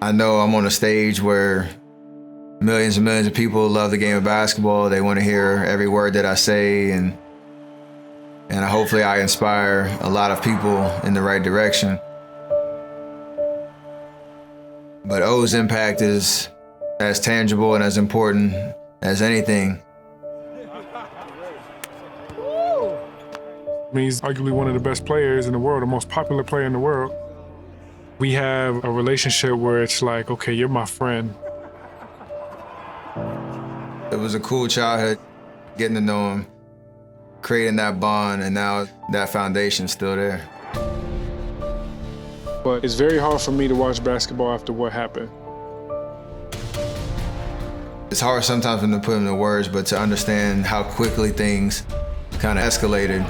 I know I'm on a stage where millions and millions of people love the game of basketball. They want to hear every word that I say, and hopefully I inspire a lot of people in the right direction. But O's impact is as tangible and as important as anything. He's arguably one of the best players in the world, the most popular player in the world. We have a relationship where it's like, okay, you're my friend. It was a cool childhood, getting to know him, creating that bond, and now that foundation's still there. But it's very hard for me to watch basketball after what happened. It's hard sometimes to put into words, but to understand how quickly things kind of escalated.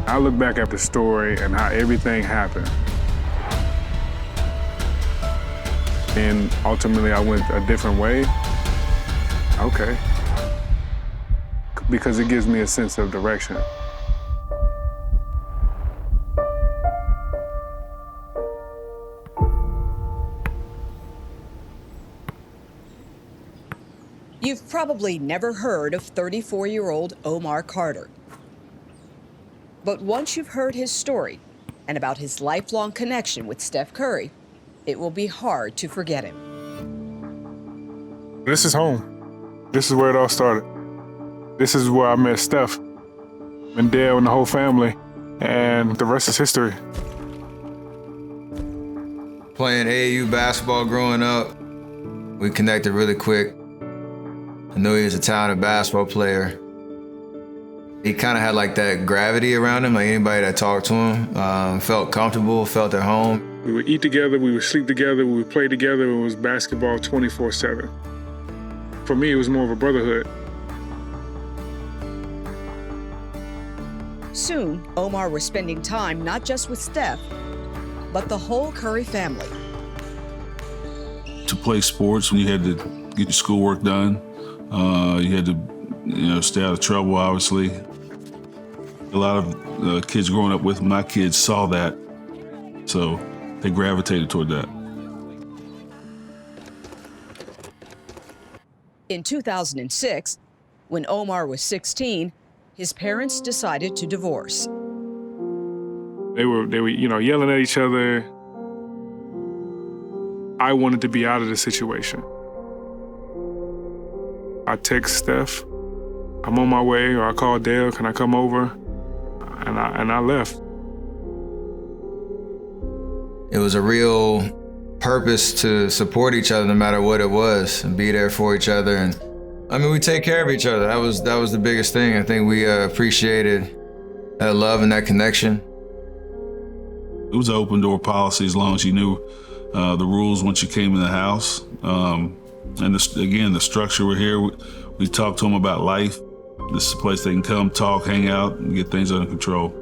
I look back at the story and how everything happened. And ultimately I went a different way. Okay. Because it gives me a sense of direction. You've probably never heard of 34-year-old Omar Carter. But once you've heard his story and about his lifelong connection with Steph Curry, it will be hard to forget him. This is home. This is where it all started. This is where I met Steph and Dale and the whole family, and the rest is history. Playing AAU basketball growing up, we connected really quick. I knew he was a talented basketball player. He kind of had like that gravity around him, like anybody that talked to him felt comfortable, felt at home. We would eat together, we would sleep together, we would play together. It was basketball 24/7. For me, it was more of a brotherhood. Soon, Omar was spending time not just with Steph, but the whole Curry family. To play sports, when you had to get your schoolwork done, you had to stay out of trouble, obviously. A lot of kids growing up with my kids saw that, so they gravitated toward that. In 2006, when Omar was 16, his parents decided to divorce. They were yelling at each other. I wanted to be out of the situation. I text Steph, I'm on my way, or I call Dale, can I come over? And I left. It was a real purpose to support each other no matter what it was, and be there for each other. And I mean, we take care of each other. That was the biggest thing. I think we appreciated that love and that connection. It was an open door policy as long as you knew the rules once you came in the house. And again, the structure we're here, we talk to them about life. This is a place they can come, talk, hang out, and get things under control.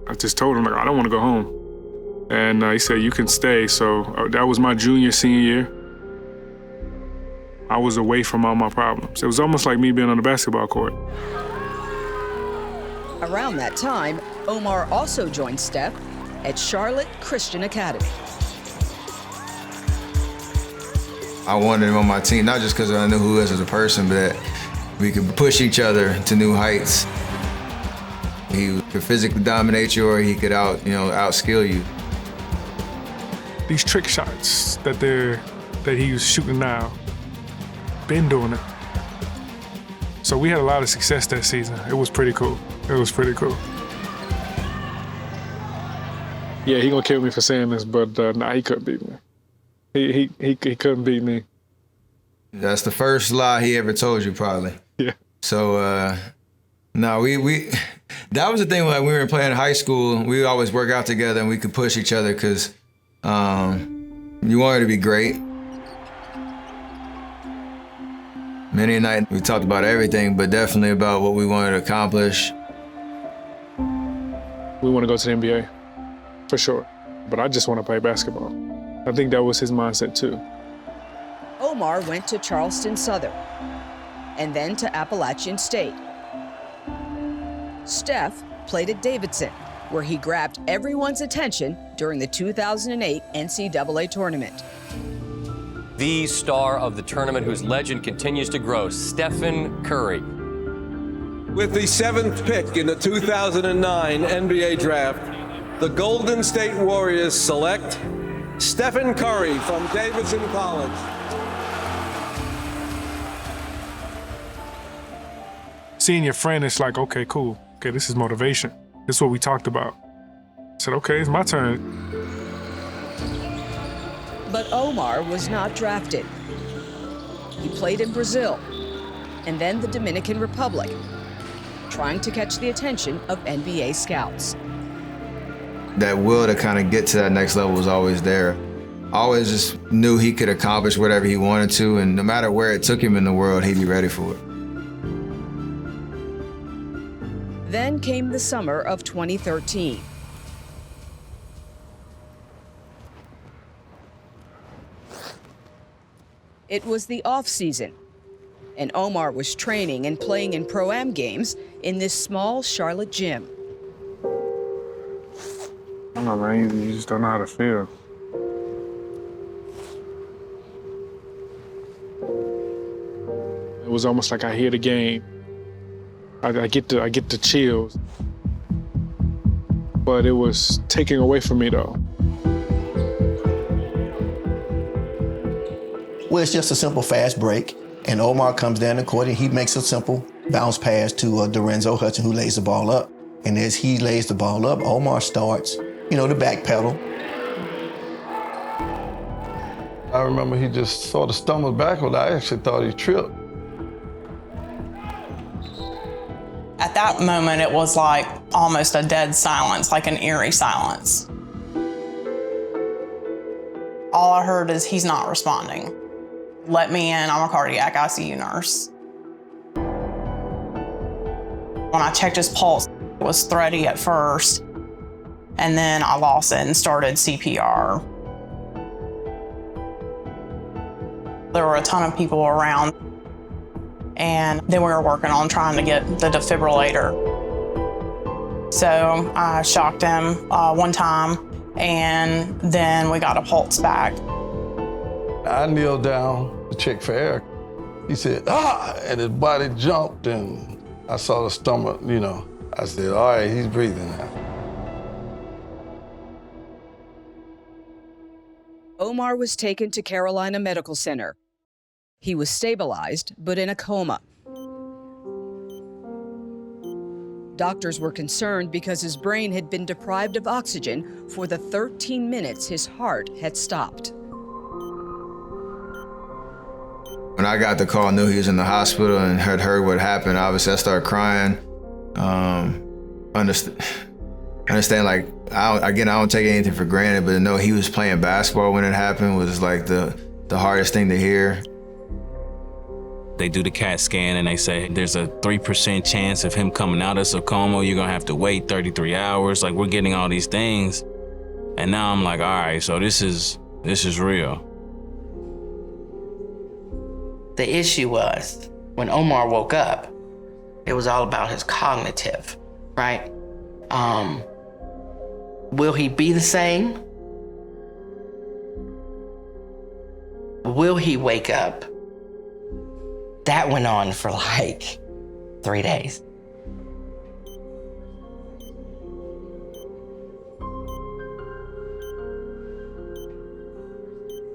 I just told him, I don't want to go home. And he said, you can stay. So that was my senior year. I was away from all my problems. It was almost like me being on the basketball court. Around that time, Omar also joined Steph at Charlotte Christian Academy. I wanted him on my team, not just because I knew who he was as a person, but we could push each other to new heights. He could physically dominate you, or he could outskill you. These trick shots that he was shooting now, been doing it. So we had a lot of success that season. It was pretty cool. It was pretty cool. Yeah, he gonna kill me for saying this, but nah, he couldn't beat me. He couldn't beat me. That's the first lie he ever told you, probably. Yeah. So, no, we that was the thing when we were playing in high school. We would always work out together, and we could push each other because you wanted to be great. Many a night we talked about everything, but definitely about what we wanted to accomplish. We want to go to the NBA, for sure. But I just want to play basketball. I think that was his mindset too. Omar went to Charleston Southern and then to Appalachian State. Steph played at Davidson where he grabbed everyone's attention during the 2008 NCAA tournament. The star of the tournament whose legend continues to grow, Stephen Curry. With the 7th pick in the 2009 NBA Draft, the Golden State Warriors select Stephen Curry from Davidson College. Seeing your friend, it's like, okay, cool. Okay, this is motivation. This is what we talked about. I said, okay, it's my turn. But Omar was not drafted. He played in Brazil and then the Dominican Republic, trying to catch the attention of NBA scouts. That will to kind of get to that next level was always there. I always just knew he could accomplish whatever he wanted to, and no matter where it took him in the world, he'd be ready for it. Then came the summer of 2013. It was the off-season, and Omar was training and playing in Pro-Am games in this small Charlotte gym. I don't know, man. You just don't know how to feel. It was almost like I hear the game. I get the chills. But it was taken away from me, though. Well, it's just a simple fast break, and Omar comes down the court and he makes a simple bounce pass to Dorenzo Hudson, who lays the ball up. And as he lays the ball up, Omar starts, to back pedal. I remember he just sort of stumbled backward. I actually thought he tripped. At that moment, it was like almost a dead silence, like an eerie silence. All I heard is, he's not responding. Let me in, I'm a cardiac ICU nurse. When I checked his pulse, it was thready at first, and then I lost it and started CPR. There were a ton of people around, and then we were working on trying to get the defibrillator. So I shocked him one time, and then we got a pulse back. I kneeled down to check for air. He said, "Ah!" and his body jumped, and I saw the stomach, I said, all right, he's breathing now. Omar was taken to Carolina Medical Center. He was stabilized, but in a coma. Doctors were concerned because his brain had been deprived of oxygen for the 13 minutes his heart had stopped. When I got the call, I knew he was in the hospital and had heard what happened. Obviously, I started crying. Understand, like, I don't take anything for granted, but to know he was playing basketball when it happened was like the hardest thing to hear. They do the CAT scan and they say there's a 3% chance of him coming out of a coma. You're gonna have to wait 33 hours. Like, we're getting all these things. And now I'm like, all right, so this is real. The issue was, when Omar woke up, it was all about his cognitive, right? Will he be the same? Will he wake up? That went on for like 3 days.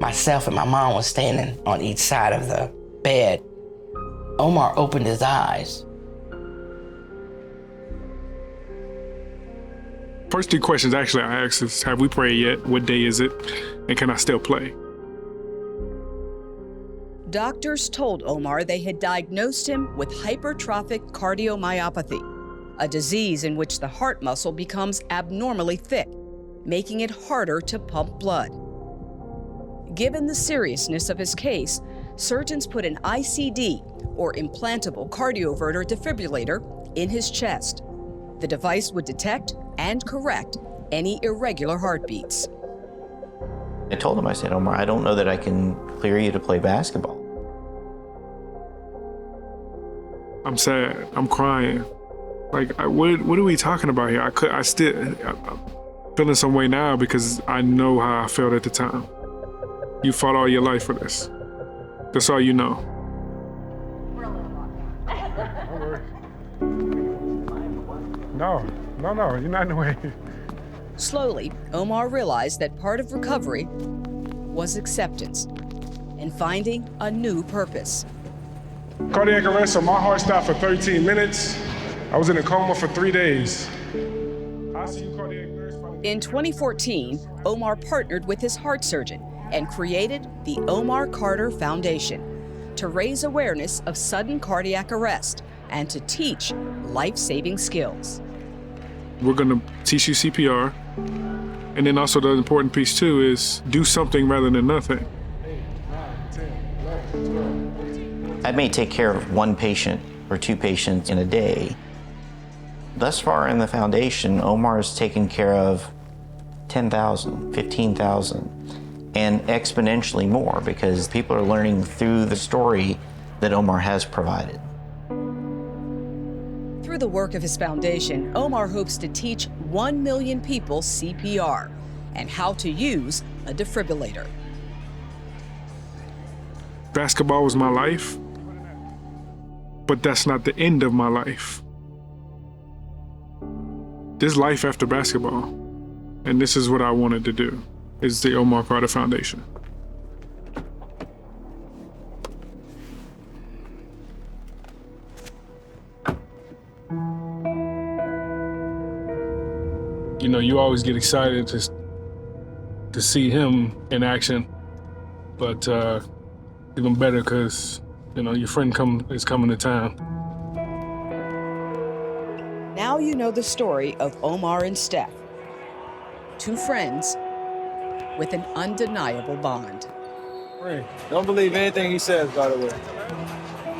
Myself and my mom was standing on each side of the bed. Omar opened his eyes. First 2 questions actually I asked is, have we prayed yet? What day is it? And can I still play? Doctors told Omar they had diagnosed him with hypertrophic cardiomyopathy, a disease in which the heart muscle becomes abnormally thick, making it harder to pump blood. Given the seriousness of his case, surgeons put an ICD, or implantable cardioverter defibrillator, in his chest. The device would detect and correct any irregular heartbeats. I told him, I said, Omar, I don't know that I can clear you to play basketball. I'm sad, I'm crying. Like, what are we talking about here? I'm feeling some way now because I know how I felt at the time. You fought all your life for this. That's all you know. No, you're not in the way. Slowly, Omar realized that part of recovery was acceptance and finding a new purpose. Cardiac arrest, so my heart stopped for 13 minutes. I was in a coma for 3 days. In 2014, Omar partnered with his heart surgeon and created the Omar Carter Foundation to raise awareness of sudden cardiac arrest and to teach life-saving skills. We're gonna teach you CPR, and then also the important piece too is do something rather than nothing. I may take care of one patient or two patients in a day. Thus far in the foundation, Omar has taken care of 10,000, 15,000, and exponentially more because people are learning through the story that Omar has provided. Through the work of his foundation, Omar hopes to teach 1 million people CPR and how to use a defibrillator. Basketball was my life, but that's not the end of my life. There's life after basketball, and this is what I wanted to do, is the Omar Carter Foundation. You know, you always get excited to see him in action, but even better because, you know, your friend is coming to town. Now you know the story of Omar and Steph, two friends with an undeniable bond. Don't believe anything he says, by the way.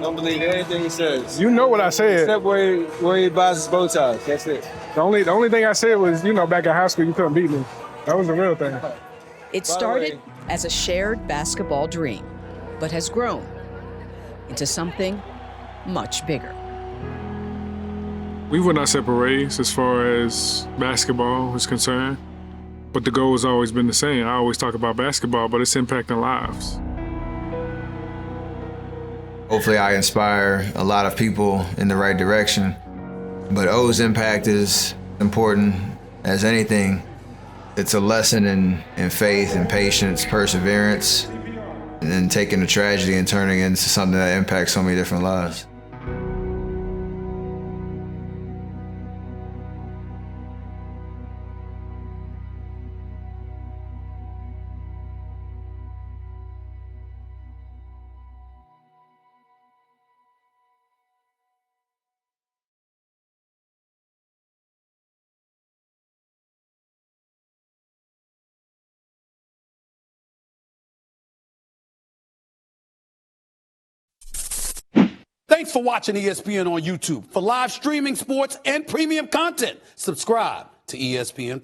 Don't believe anything he says. You know what I said. Except where he buys his bow ties. That's it. The only thing I said was, you know, back in high school, you couldn't beat me. That was the real thing. It started as a shared basketball dream, but has grown into something much bigger. We would not separate ways as far as basketball is concerned, but the goal has always been the same. I always talk about basketball, but it's impacting lives. Hopefully I inspire a lot of people in the right direction, but O's impact is important as anything. It's a lesson in faith and patience, perseverance, and then taking a tragedy and turning it into something that impacts so many different lives. Thanks for watching ESPN on YouTube. For live streaming, sports, and premium content, subscribe to ESPN+.